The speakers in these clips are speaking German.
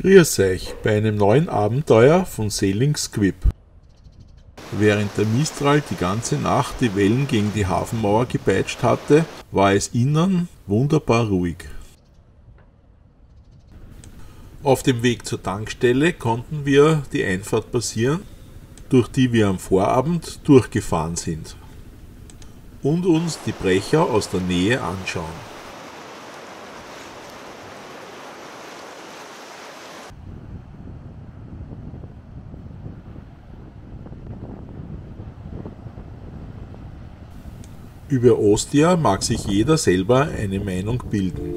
Grüß euch bei einem neuen Abenteuer von Sailing Squib. Während der Mistral die ganze Nacht die Wellen gegen die Hafenmauer gepeitscht hatte, war es innen wunderbar ruhig. Auf dem Weg zur Tankstelle konnten wir die Einfahrt passieren, durch die wir am Vorabend durchgefahren sind, und uns die Brecher aus der Nähe anschauen. Über Ostia mag sich jeder selber eine Meinung bilden.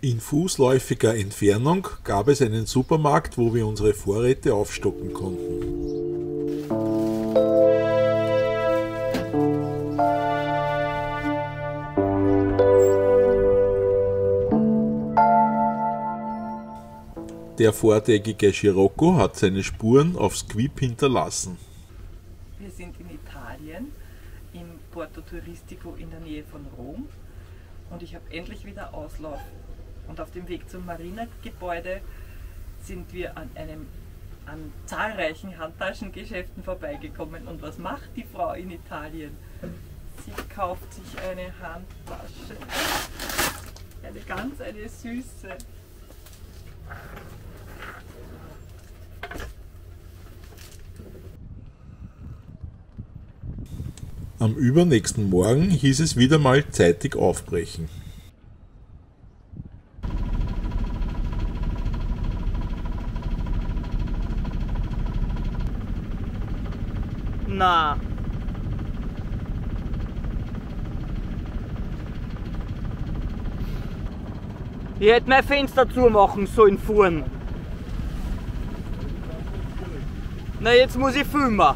In fußläufiger Entfernung gab es einen Supermarkt, wo wir unsere Vorräte aufstocken konnten. Der vordeckige Scirocco hat seine Spuren auf Squib hinterlassen. Wir sind in Italien, im Porto Turistico in der Nähe von Rom, und ich habe endlich wieder Auslauf. Und auf dem Weg zum Marinegebäude sind wir an zahlreichen Handtaschengeschäften vorbeigekommen. Und was macht die Frau in Italien? Sie kauft sich eine Handtasche. Eine süße. Am übernächsten Morgen hieß es wieder mal zeitig aufbrechen. Na. Ich hätte mein Fenster zumachen sollen fahren. Na, jetzt muss ich filmen.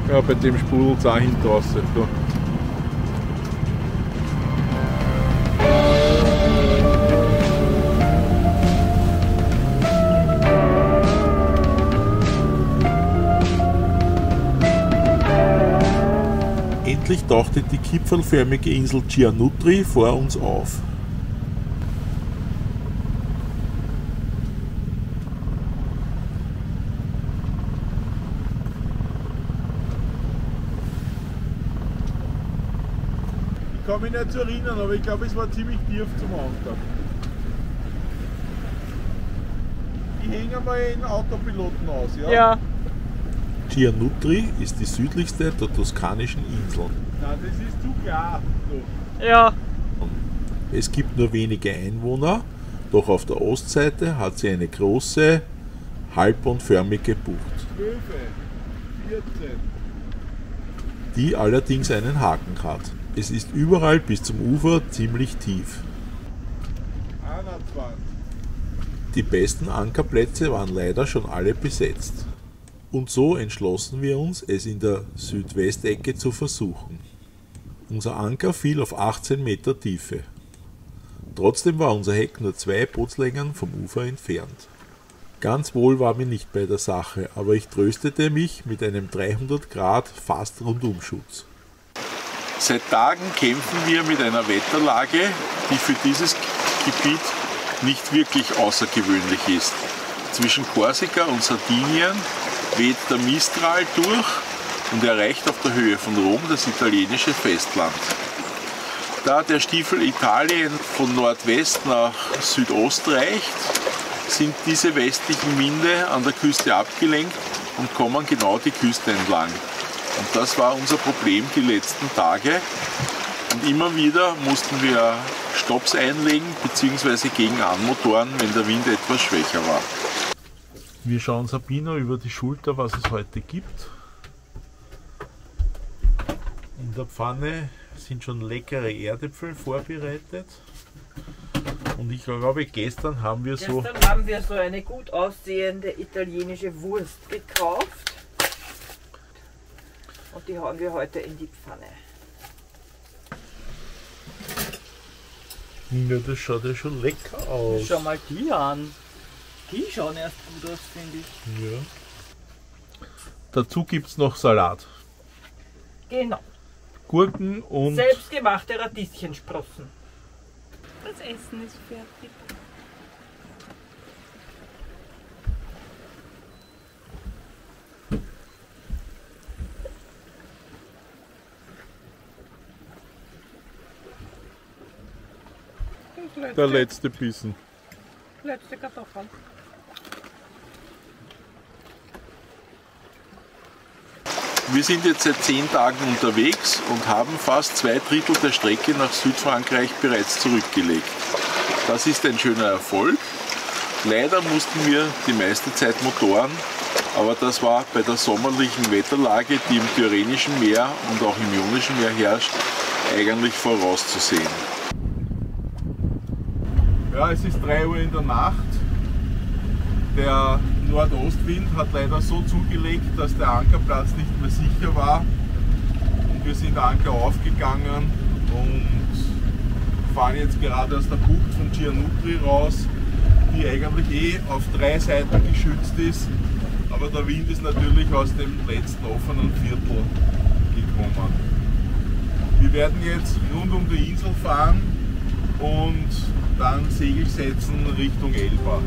Ja, bei dem sprudelt es auch hinten raus. Da. Endlich tauchte die gipfelförmige Insel Gianutri vor uns auf. Ich kann mich nicht so erinnern, aber ich glaube, es war ziemlich tief zum Anfang. Ich hänge mal in Autopiloten aus, ja? Ja. Gianutri ist die südlichste der toskanischen Inseln. Nein, das ist zu klar. So. Ja. Es gibt nur wenige Einwohner, doch auf der Ostseite hat sie eine große, halbmondförmige Bucht, 12, 14. die allerdings einen Haken hat. Es ist überall bis zum Ufer ziemlich tief. 21. Die besten Ankerplätze waren leider schon alle besetzt. Und so entschlossen wir uns, es in der Südwestecke zu versuchen. Unser Anker fiel auf 18 Meter Tiefe. Trotzdem war unser Heck nur 2 Bootslängen vom Ufer entfernt. Ganz wohl war mir nicht bei der Sache, aber ich tröstete mich mit einem 300 Grad fast Rundumschutz. Seit Tagen kämpfen wir mit einer Wetterlage, die für dieses Gebiet nicht wirklich außergewöhnlich ist. Zwischen Korsika und Sardinien weht der Mistral durch und erreicht auf der Höhe von Rom das italienische Festland. Da der Stiefel Italien von Nordwest nach Südost reicht, sind diese westlichen Winde an der Küste abgelenkt und kommen genau die Küste entlang. Und das war unser Problem die letzten Tage. Und immer wieder mussten wir Stopps einlegen bzw. gegen anmotoren, wenn der Wind etwas schwächer war. Wir schauen Sabina über die Schulter, was es heute gibt. In der Pfanne sind schon leckere Erdäpfel vorbereitet. Und ich glaube, gestern haben wir so eine gut aussehende italienische Wurst gekauft. Und die hauen wir heute in die Pfanne. Ja, das schaut ja schon lecker aus. Schau mal die an. Die schauen erst gut aus, finde ich. Ja. Dazu gibt es noch Salat. Genau. Gurken und Selbstgemachte Radieschensprossen. Das Essen ist fertig. Der letzte Bissen. Letzte Kartoffel. wir sind jetzt seit 10 Tagen unterwegs und haben fast 2 Drittel der Strecke nach Südfrankreich bereits zurückgelegt. Das ist ein schöner Erfolg. Leider mussten wir die meiste Zeit motoren, aber das war bei der sommerlichen Wetterlage, die im Tyrrhenischen Meer und auch im Ionischen Meer herrscht, eigentlich vorauszusehen. Ja, es ist 3 Uhr in der Nacht. Der Nordostwind hat leider so zugelegt, dass der Ankerplatz nicht mehr sicher war. Und wir sind Anker aufgegangen und fahren jetzt gerade aus der Bucht von Gianutri raus, die eigentlich auf 3 Seiten geschützt ist. Aber der Wind ist natürlich aus dem letzten offenen Viertel gekommen. Wir werden jetzt rund um die Insel fahren und dann Segel setzen Richtung Elba.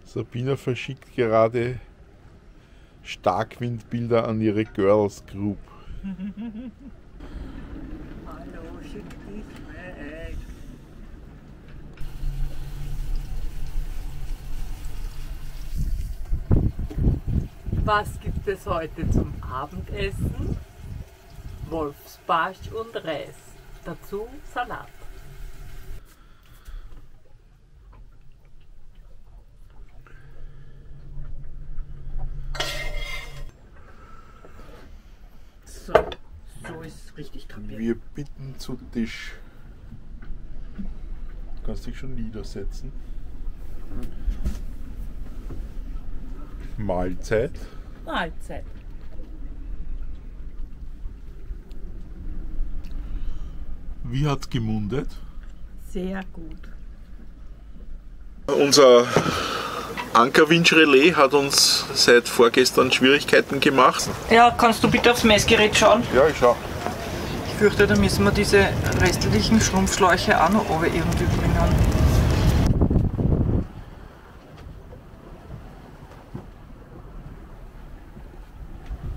Sabina verschickt gerade Starkwindbilder an ihre Girls Group. Hallo, schick dich weg. Was gibt es heute zum Abendessen? Wolfsbarsch und Reis. Dazu Salat. So, so ist es richtig kapiert. Wir bitten zu Tisch. Du kannst dich schon niedersetzen. Mahlzeit. Mahlzeit. Wie hat's gemundet? Sehr gut. Unser Ankerwinsch-Relais hat uns seit vorgestern Schwierigkeiten gemacht. Ja, kannst du bitte aufs Messgerät schauen? Ja, ich schau. Ich fürchte, da müssen wir diese restlichen Schrumpfschläuche auch noch irgendwie bringen.